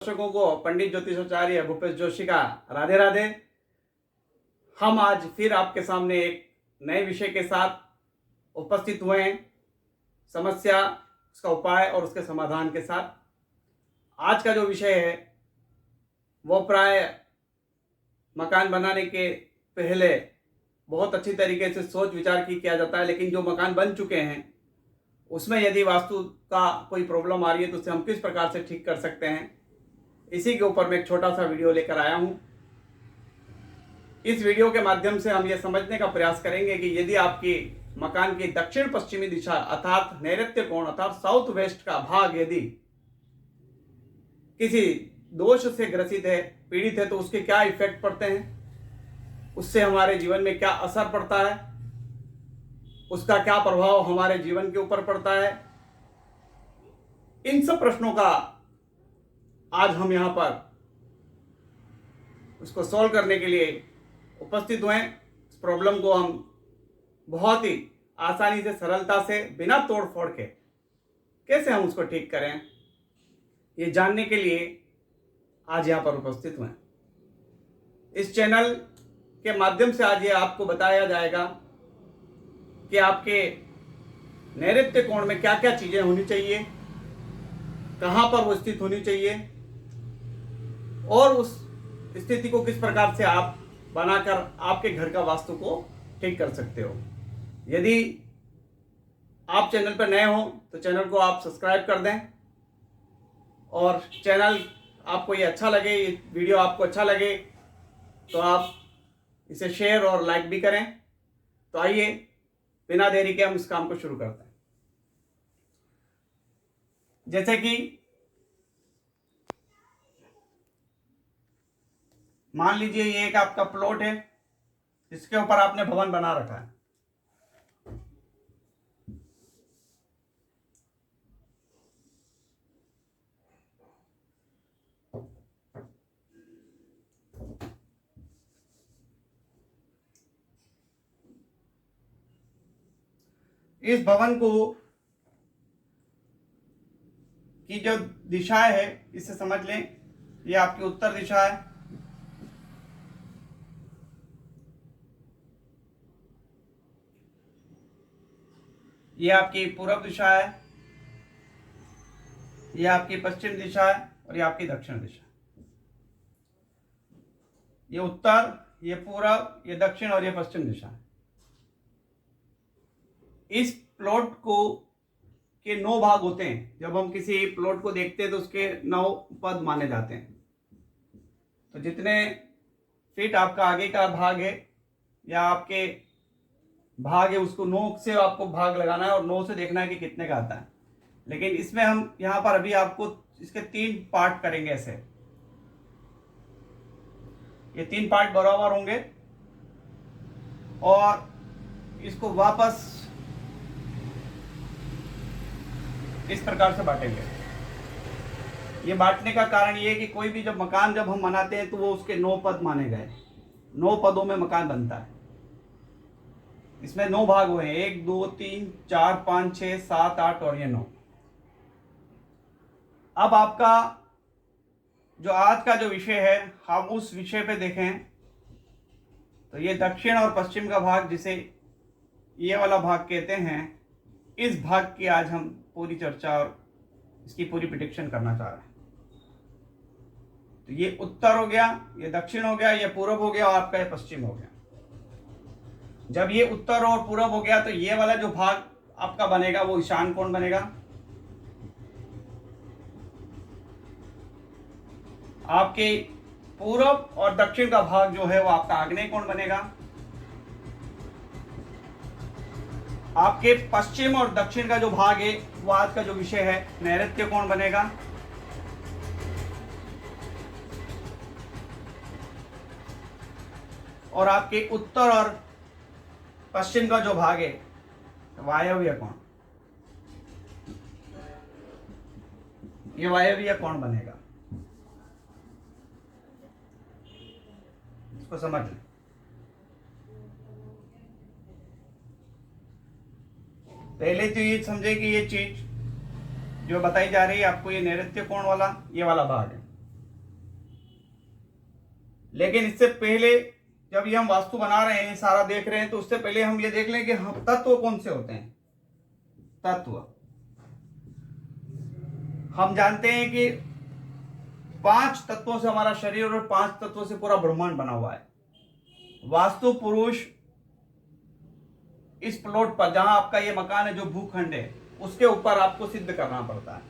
दर्शकों को पंडित ज्योतिषाचार्य भूपेश जोशी का राधे राधे। हम आज फिर आपके सामने एक नए विषय के साथ उपस्थित हुए हैं, समस्या, उसका उपाय और उसके समाधान के साथ। आज का जो विषय है वो प्राय मकान बनाने के पहले बहुत अच्छी तरीके से सोच विचार किया जाता है, लेकिन जो मकान बन चुके हैं उसमें यदि वास्तु का कोई प्रॉब्लम आ रही है तो उसे हम किस प्रकार से ठीक कर सकते हैं, इसी के ऊपर मैं एक छोटा सा वीडियो लेकर आया हूं। इस वीडियो के माध्यम से हम यह समझने का प्रयास करेंगे कि यदि आपकी मकान की दक्षिण पश्चिमी दिशा अर्थात नैऋत्य कोण अर्थात साउथ वेस्ट का भाग यदि किसी दोष से ग्रसित है, पीड़ित है, तो उसके क्या इफेक्ट पड़ते हैं, उससे हमारे जीवन में क्या असर पड़ता है, उसका क्या प्रभाव हमारे जीवन के ऊपर पड़ता है। इन सब प्रश्नों का आज हम यहां पर उसको सॉल्व करने के लिए उपस्थित हुए। इस प्रॉब्लम को हम बहुत ही आसानी से, सरलता से, बिना तोड़ फोड़ के कैसे हम उसको ठीक करें, ये जानने के लिए आज यहां पर उपस्थित हुए। इस चैनल के माध्यम से आज ये आपको बताया जाएगा कि आपके नैऋत्य कोण में क्या क्या चीजें होनी चाहिए, कहां पर वो स्थित होनी चाहिए और उस स्थिति को किस प्रकार से आप बनाकर आपके घर का वास्तु को ठीक कर सकते हो। यदि आप चैनल पर नए हो तो चैनल को आप सब्सक्राइब कर दें, और चैनल आपको ये अच्छा लगे, ये वीडियो आपको अच्छा लगे तो आप इसे शेयर और लाइक भी करें। तो आइए बिना देरी के हम इस काम को शुरू करते हैं। जैसे कि मान लीजिए ये एक आपका प्लॉट है, इसके ऊपर आपने भवन बना रखा है। इस भवन को की जो दिशाएं है इसे समझ लें। ये आपकी उत्तर दिशा है, ये आपकी पूर्व दिशा है, ये आपकी पश्चिम दिशा है और ये आपकी दक्षिण दिशा। ये उत्तर, ये पूर्व, ये दक्षिण और ये पश्चिम दिशा है। इस प्लॉट को के 9 भाग होते हैं। जब हम किसी प्लॉट को देखते हैं तो उसके 9 पद माने जाते हैं। तो जितने फीट आपका आगे का भाग है या आपके भाग है, उसको 9 से आपको भाग लगाना है और 9 से देखना है कि कितने का आता है। लेकिन इसमें हम यहाँ पर अभी आपको इसके 3 पार्ट करेंगे। ऐसे ये 3 पार्ट बराबर होंगे और इसको वापस इस प्रकार से बांटेंगे। ये बांटने का कारण ये है कि कोई भी जब मकान जब हम बनाते हैं तो वो उसके 9 पद माने गए। 9 पदों में मकान बनता है। इसमें 9 भाग हुए हैं, 1 2 3 4 5 6 7 8 और ये 9। अब आपका जो आज का जो विषय है, हम उस विषय पे देखें तो ये दक्षिण और पश्चिम का भाग, जिसे ये वाला भाग कहते हैं, इस भाग की आज हम पूरी चर्चा और इसकी पूरी प्रेडिक्शन करना चाह रहे हैं। तो ये उत्तर हो गया, ये दक्षिण हो गया, ये पूर्व हो गया और आपका ये पश्चिम हो गया। जब ये उत्तर और पूर्व हो गया तो ये वाला जो भाग आपका बनेगा वो ईशान कोण बनेगा। आपके पूर्व और दक्षिण का भाग जो है वो आपका आग्नेय कोण बनेगा। आपके पश्चिम और दक्षिण का जो भाग है वो आज का जो विषय है नैऋत्य कोण बनेगा। और आपके उत्तर और पश्चिम का जो भाग है वायव्य कोण, ये वायव्य कोण बनेगा। इसको समझ लें। पहले तो ये समझे कि ये चीज जो बताई जा रही है आपको, ये नैऋत्य कोण वाला ये वाला भाग है। लेकिन इससे पहले जब ये हम वास्तु बना रहे हैं, सारा देख रहे हैं, तो उससे पहले हम ये देख लें कि हम तत्व कौन से होते हैं। तत्व हम जानते हैं कि 5 तत्वों से हमारा शरीर और 5 तत्वों से पूरा ब्रह्मांड बना हुआ है। वास्तु पुरुष इस प्लॉट पर, जहां आपका ये मकान है, जो भूखंड है, उसके ऊपर आपको सिद्ध करना पड़ता है।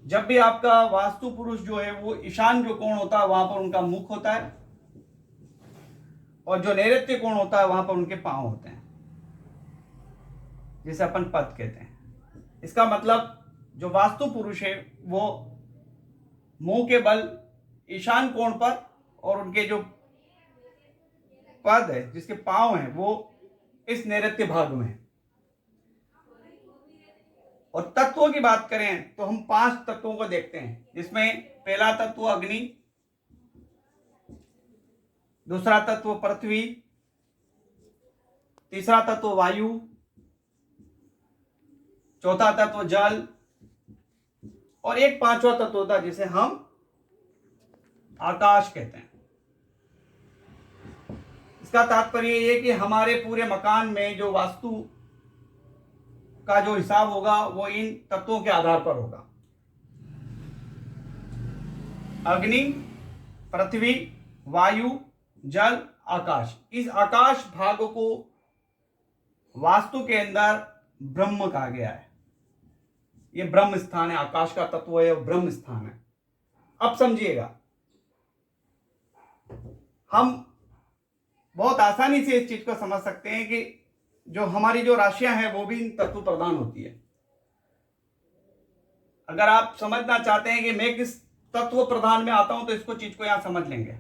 जब भी आपका वास्तु पुरुष जो है वो ईशान जो कोण होता है वहां पर उनका मुख होता है, और जो नैऋत्य कोण होता है वहां पर उनके पांव होते हैं, जिसे अपन पद कहते हैं। इसका मतलब जो वास्तु पुरुष है वो मुंह के बल ईशान कोण पर, और उनके जो पद है, जिसके पांव हैं, वो इस नैऋत्य भाग में है। और तत्वों की बात करें तो हम 5 तत्वों को देखते हैं, जिसमें पहला तत्व अग्नि, दूसरा तत्व पृथ्वी, तीसरा तत्व वायु, चौथा तत्व जल, और एक 5वां तत्व होता है जिसे हम आकाश कहते हैं। इसका तात्पर्य ये कि हमारे पूरे मकान में जो वास्तु का जो हिसाब होगा वो इन तत्वों के आधार पर होगा। अग्नि, पृथ्वी, वायु, जल, आकाश। इस आकाश भाग को वास्तु के अंदर ब्रह्म कहा गया है। ये ब्रह्म स्थान है, आकाश का तत्व है, ब्रह्म स्थान है। अब समझिएगा, हम बहुत आसानी से इस चीज को समझ सकते हैं कि जो हमारी जो राशियां हैं वो भी इन तत्व प्रधान होती है। अगर आप समझना चाहते हैं कि मैं किस तत्व प्रधान में आता हूं, तो इसको चीज को यहां समझ लेंगे।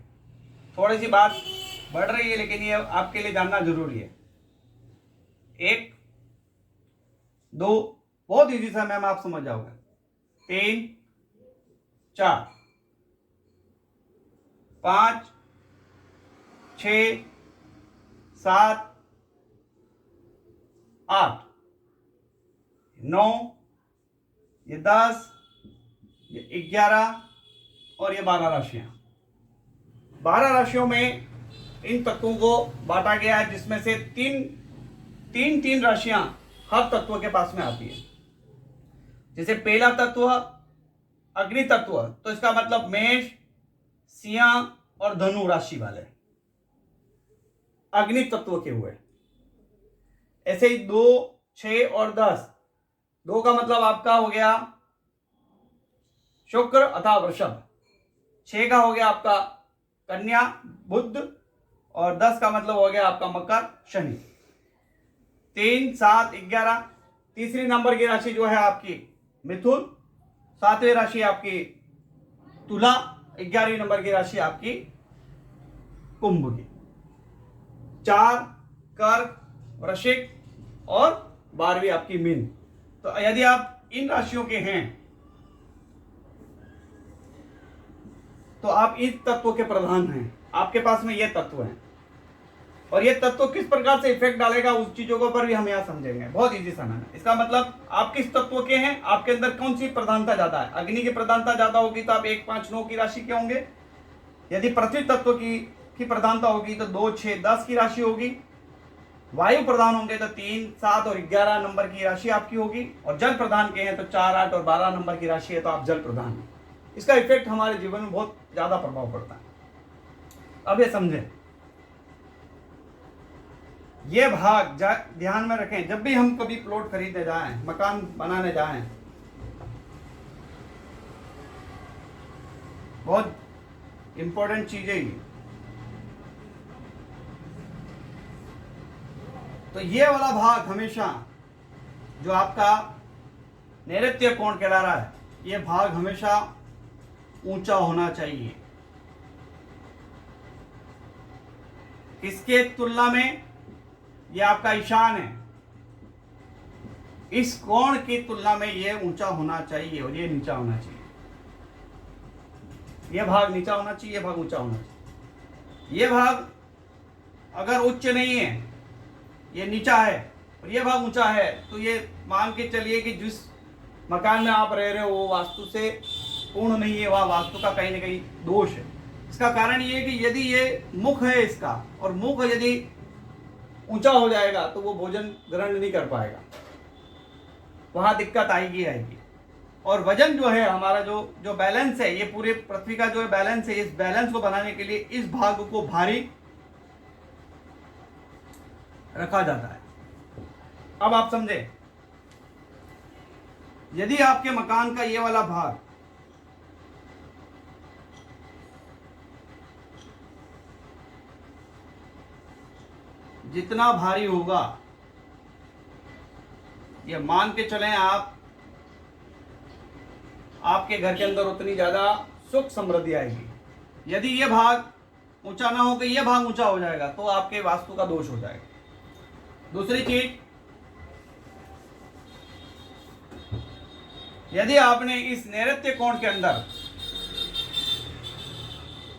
थोड़ी सी बात बढ़ रही है, लेकिन ये आपके लिए जानना जरूरी है। 1, 2, बहुत इजी सा मैम, आप समझ जाओगे। 3, 4, 5, 6, 7, 8, 9, ये 10, ये 11 और ये 12 राशियां। 12 राशियों में इन तत्वों को बांटा गया है, जिसमें से तीन राशियां हर तत्व के पास में आती है। जैसे पहला तत्व अग्नि तत्व, तो इसका मतलब मेष, सिंह और धनु राशि वाले अग्नि तत्व के हुए। ऐसे ही 2, 6 और 10, 2 का मतलब आपका हो गया शुक्र अथवा वृषभ, 6 का हो गया आपका कन्या बुध, और 10 का मतलब हो गया आपका मकर शनि। 3, 7, 11, तीसरी नंबर की राशि जो है आपकी मिथुन, 7वीं राशि आपकी तुला, 11वीं नंबर की राशि आपकी कुंभ की, 4 कर्क, वृश्चिक और 12वीं आपकी मीन। तो यदि आप इन राशियों के हैं तो आप इस तत्व के प्रधान हैं, आपके पास में ये तत्व हैं, और ये तत्व किस प्रकार से इफेक्ट डालेगा उस चीजों को पर भी हम यहाँ समझेंगे। बहुत इजी समझना है। इसका मतलब आप किस तत्व के हैं, आपके अंदर कौन सी प्रधानता ज्यादा है। अग्नि की प्रधानता ज्यादा होगी तो आप 1, 5, 9 की राशि के होंगे। यदि पृथ्वी तत्व की प्रधानता होगी तो 2, 6, 10 की राशि होगी। वायु प्रधान होंगे तो 3, 7 और 11 नंबर की राशि आपकी होगी, और जल प्रधान के हैं तो 4, 8 और 12 नंबर की राशि है तो आप जल प्रधान हैं। इसका इफेक्ट हमारे जीवन में बहुत ज्यादा प्रभाव पड़ता है। अब ये समझें, ये भाग ध्यान में रखें। जब भी हम कभी प्लॉट खरीदने जाएं, मकान बनाने जाएं, बहुत इंपॉर्टेंट चीज है ये। तो ये वाला भाग हमेशा जो आपका नैऋत्य कोण कहला रहा है, ये भाग हमेशा ऊंचा होना चाहिए। किसके तुलना में? ये आपका ईशान है, इस कोण की तुलना में ये ऊंचा होना चाहिए और ये नीचा होना चाहिए। ये भाग नीचा होना चाहिए, ये भाग ऊंचा होना चाहिए। ये भाग अगर उच्च नहीं है, ये नीचा है और ये भाग ऊंचा है, तो ये मान के चलिए कि जिस मकान में आप रह रहे हो वो वास्तु से पूर्ण नहीं है, वह वास्तु का कहीं ना कहीं दोष है। इसका कारण ये है कि यदि ये मुख है इसका, और मुख यदि ऊंचा हो जाएगा तो वो भोजन ग्रहण नहीं कर पाएगा, वहां दिक्कत आएगी। और वजन जो है हमारा, जो बैलेंस है, ये पूरे पृथ्वी का जो है बैलेंस है, इस बैलेंस को बनाने के लिए इस भाग को भारी रखा जाता है। अब आप समझे, यदि आपके मकान का ये वाला भाग जितना भारी होगा, ये मान के चलें आपके घर के अंदर उतनी ज्यादा सुख समृद्धि आएगी। यदि ये भाग ऊंचा ना हो, कि ये भाग ऊंचा हो जाएगा तो आपके वास्तु का दोष हो जाएगा। दूसरी चीज, यदि आपने इस नैऋत्य कोण के अंदर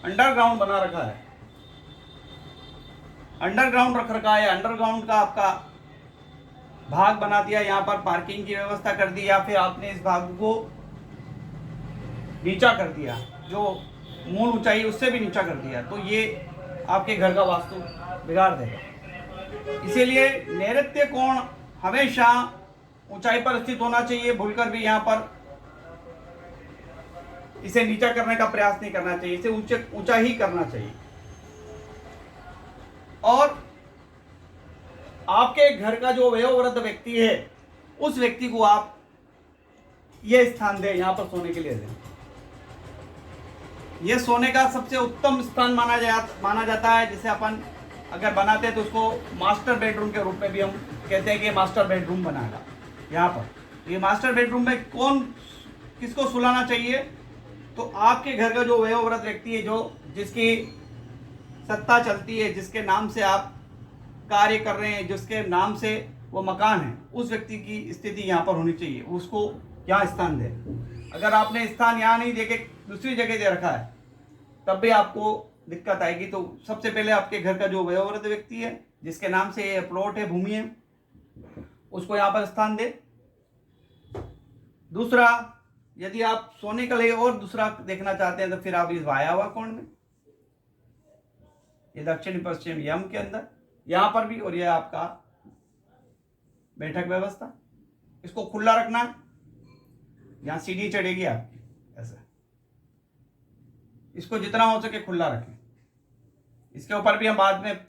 अंडरग्राउंड बना रखा है, अंडरग्राउंड रख रखा है, अंडरग्राउंड का आपका भाग बना दिया, यहां पर पार्किंग की व्यवस्था कर दी, या फिर आपने इस भाग को नीचा कर दिया, जो मूल ऊंचाई उससे भी नीचा कर दिया, तो ये आपके घर का वास्तु बिगाड़ देगा। इसीलिए नैऋत्य कोण हमेशा ऊंचाई पर स्थित होना चाहिए। भूलकर भी यहाँ पर इसे नीचा करने का प्रयास नहीं करना चाहिए, इसे ऊंचा ही करना चाहिए। और आपके घर का जो वयोवृद्ध व्यक्ति है, उस व्यक्ति को आप ये स्थान दें, यहां पर सोने के लिए दें। यह सोने का सबसे उत्तम स्थान माना जाता है, जिसे अपन अगर बनाते हैं तो उसको मास्टर बेडरूम के रूप में भी हम कहते हैं कि मास्टर बेडरूम बनाएगा। यहाँ पर ये मास्टर बेडरूम में किसको सुलाना चाहिए? तो आपके घर का जो वयोवृद्ध व्यक्ति है, जिसकी सत्ता चलती है, जिसके नाम से आप कार्य कर रहे हैं, जिसके नाम से वो मकान है, उस व्यक्ति की स्थिति यहाँ पर होनी चाहिए, उसको यहाँ स्थान दें। अगर आपने स्थान यहाँ नहीं दे के दूसरी जगह दे रखा है, तब भी आपको दिक्कत आएगी। तो सबसे पहले आपके घर का जो वयोवृद्ध व्यक्ति है, जिसके नाम से ये प्लॉट है, भूमि है, उसको यहाँ पर स्थान दे। दूसरा, यदि आप सोने के लिए और दूसरा देखना चाहते हैं तो फिर आप इस वायव्य कोण में, ये दक्षिण पश्चिम यम के अंदर, यहां पर भी, और ये आपका बैठक व्यवस्था, इसको खुला रखना। यहां सीढ़ी चढ़ेगी आपकी, ऐसा, इसको जितना हो सके खुला रखें। इसके ऊपर भी हम बाद में,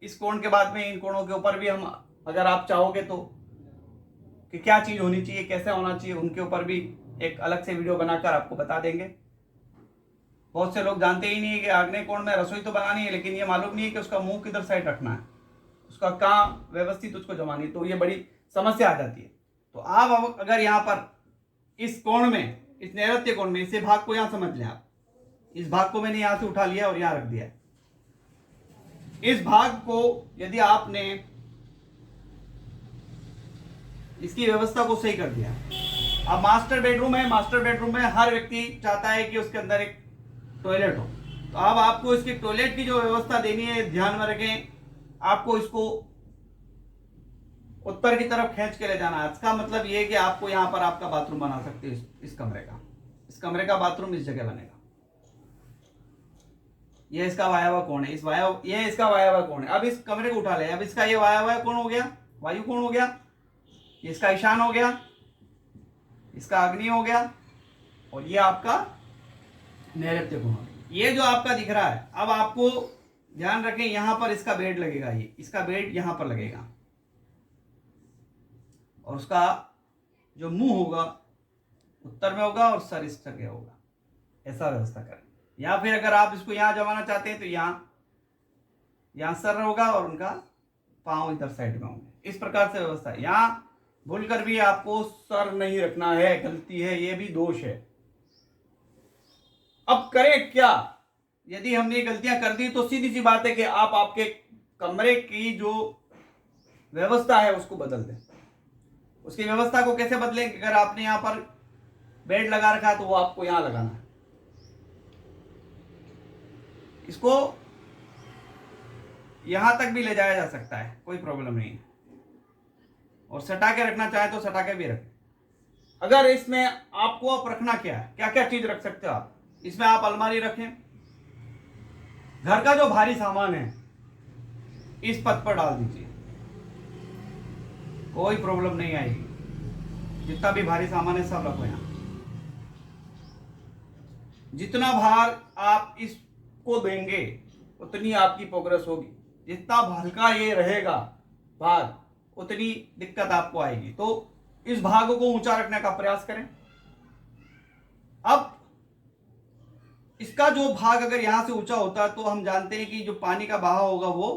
इस कोण के बाद में इन कोणों के ऊपर भी हम, अगर आप चाहोगे तो, कि क्या चीज होनी चाहिए, कैसे होना चाहिए, उनके ऊपर भी एक अलग से वीडियो बनाकर आपको बता देंगे। बहुत से लोग जानते ही नहीं है कि आग्नेय कोण में रसोई तो बनानी है, लेकिन ये मालूम नहीं है कि उसका मुंह किधर साइड रखना है, उसका कहाँ व्यवस्थित उसको जमानी है, तो ये बड़ी समस्या आ जाती है। तो आप अगर यहाँ पर इस कोण में, इस नैऋत्य कोण में, इसे भाग को यहाँ समझ लें आप, इस भाग को मैंने यहाँ से उठा लिया और यहाँ रख दिया। इस भाग को यदि आपने इसकी व्यवस्था को सही कर दिया, अब मास्टर बेडरूम है, मास्टर बेडरूम में हर व्यक्ति चाहता है कि उसके अंदर एक टॉयलेट हो, तो अब आपको इसकी टॉयलेट की जो व्यवस्था देनी है, ध्यान में रखें, आपको इसको उत्तर की तरफ खींच के ले जाना है। इसका मतलब ये है कि आपको यहाँ पर आपका बाथरूम बना सकते हैं, इस कमरे का बाथरूम इस जगह बनेगा। ये इसका वायव्य कोण है, ये इसका वायव्य कोण है। अब इस कमरे को उठा ले, अब इसका ये वायव्य कोण हो गया, वायु कोण हो गया, इसका ईशान हो गया, इसका अग्नि हो गया, और ये आपका नैऋत्य कोण। ये जो आपका दिख रहा है, अब आपको ध्यान रखें, यहां पर इसका बेड लगेगा, ये इसका बेड यहां पर लगेगा, और उसका जो मुंह होगा उत्तर में होगा और सर इस जगह होगा। ऐसा व्यवस्था करें। या फिर अगर आप इसको यहां जमाना चाहते हैं तो यहां सर होगा और उनका पांव इधर साइड में होंगे। इस प्रकार से व्यवस्था है। यहां भूलकर भी आपको सर नहीं रखना है, गलती है, ये भी दोष है। अब करें क्या? यदि हमने गलतियां कर दी तो सीधी सी बात है कि आप आपके कमरे की जो व्यवस्था है उसको बदल दें। उसकी व्यवस्था को कैसे बदलें? अगर आपने यहां पर बेड लगा रखा है तो वो आपको यहां लगाना है, इसको यहां तक भी ले जाया जा सकता है, कोई प्रॉब्लम नहीं है। और सटा के रखना चाहे तो सटा के भी रखें। अगर इसमें आपको आप रखना क्या है, क्या क्या चीज रख सकते हो आप इसमें? आप अलमारी रखें, घर का जो भारी सामान है इस पथ पर डाल दीजिए, कोई प्रॉब्लम नहीं आएगी। जितना भी भारी सामान है सब रखो यहाँ। जितना भार आप इसको देंगे उतनी आपकी प्रोग्रेस होगी। जितना हल्का ये रहेगा भाग, उतनी दिक्कत आपको आएगी। तो इस भाग को ऊंचा रखने का प्रयास करें। अब इसका जो भाग अगर यहां से ऊंचा होता है तो हम जानते हैं कि जो पानी का बहाव होगा वो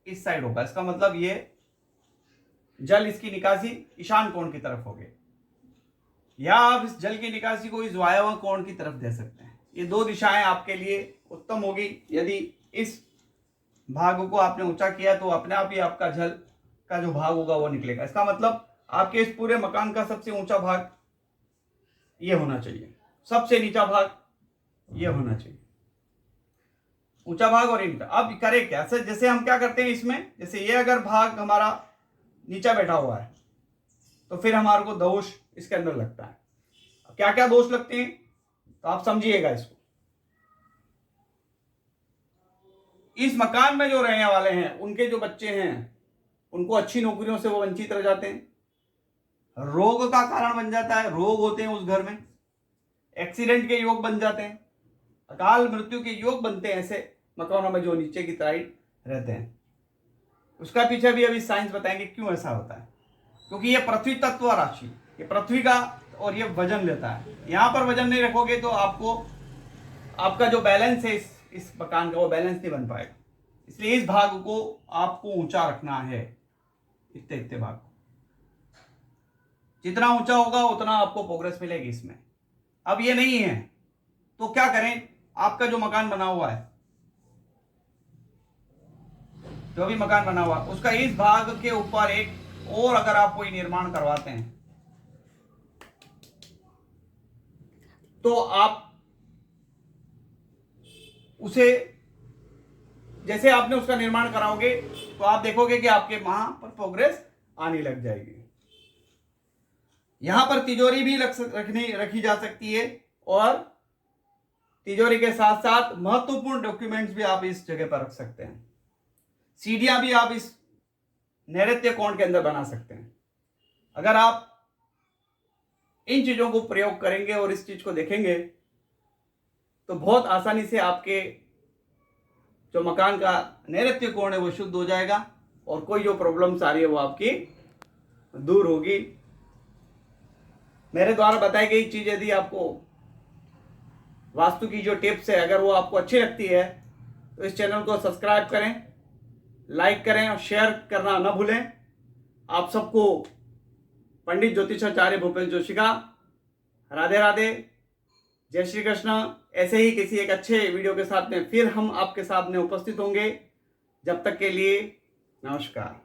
इस साइड होगा। इसका मतलब ये जल इसकी निकासी ईशान कोण की तरफ होगी, या आप इस जल की निकासी को इस वायव्य कोण की तरफ दे सकते हैं। ये दो दिशाएं आपके लिए उत्तम होगी। यदि इस भाग को आपने ऊंचा किया तो अपने आप ही आपका जल का जो भाग होगा वो निकलेगा। इसका मतलब आपके इस पूरे मकान का सबसे ऊंचा भाग ये होना चाहिए, सबसे नीचा भाग ये होना चाहिए, ऊंचा भाग और इनका। अब करें क्या, जैसे हम क्या करते हैं इसमें, जैसे ये अगर भाग हमारा नीचा बैठा हुआ है तो फिर हमारे को दोष इसके अंदर लगता है। क्या क्या दोष लगते हैं तो आप समझिएगा इसको। इस मकान में जो रहने वाले हैं उनके जो बच्चे हैं उनको अच्छी नौकरियों से वो वंचित रह जाते हैं, रोग का कारण बन जाता है, रोग होते हैं उस घर में, एक्सीडेंट के योग बन जाते हैं, अकाल मृत्यु के योग बनते हैं ऐसे मकानों में जो नीचे की साइड रहते हैं। उसका पीछे भी अभी साइंस बताएंगे क्यों ऐसा होता है। क्योंकि ये पृथ्वी तत्व राशि, ये पृथ्वी का और ये वजन लेता है। यहां पर वजन नहीं रखोगे तो आपको आपका जो बैलेंस है इस मकान का वो बैलेंस नहीं बन पाएगा। इसलिए इस भाग को आपको ऊंचा रखना है, इतने इतने भाग को। जितना ऊंचा होगा उतना आपको प्रोग्रेस मिलेगी इसमें। अब ये नहीं है तो क्या करें, आपका जो मकान बना हुआ है, जो भी मकान बना हुआ है उसका इस भाग के ऊपर एक और अगर आप कोई निर्माण करवाते हैं तो आप उसे जैसे आपने उसका निर्माण कराओगे तो आप देखोगे कि आपके वहां पर प्रोग्रेस आने लग जाएगी। यहां पर तिजोरी भी रखी जा सकती है और तिजोरी के साथ साथ महत्वपूर्ण डॉक्यूमेंट्स भी आप इस जगह पर रख सकते हैं। सीढ़ियां भी आप इस नैऋत्य कोण के अंदर बना सकते हैं। अगर आप इन चीजों को प्रयोग करेंगे और इस चीज को देखेंगे तो बहुत आसानी से आपके जो मकान का नैऋत्य कोण है वो शुद्ध हो जाएगा और कोई जो प्रॉब्लम्स आ रही है वो आपकी दूर होगी। मेरे द्वारा बताई गई चीज यदि आपको वास्तु की जो टिप्स है अगर वो आपको अच्छी लगती है तो इस चैनल को सब्सक्राइब करें, लाइक करें और शेयर करना न भूलें। आप सबको पंडित ज्योतिषाचार्य भूपेश जोशी का राधे राधे, जय श्री कृष्ण। ऐसे ही किसी एक अच्छे वीडियो के साथ में फिर हम आपके सामने उपस्थित होंगे। जब तक के लिए नमस्कार।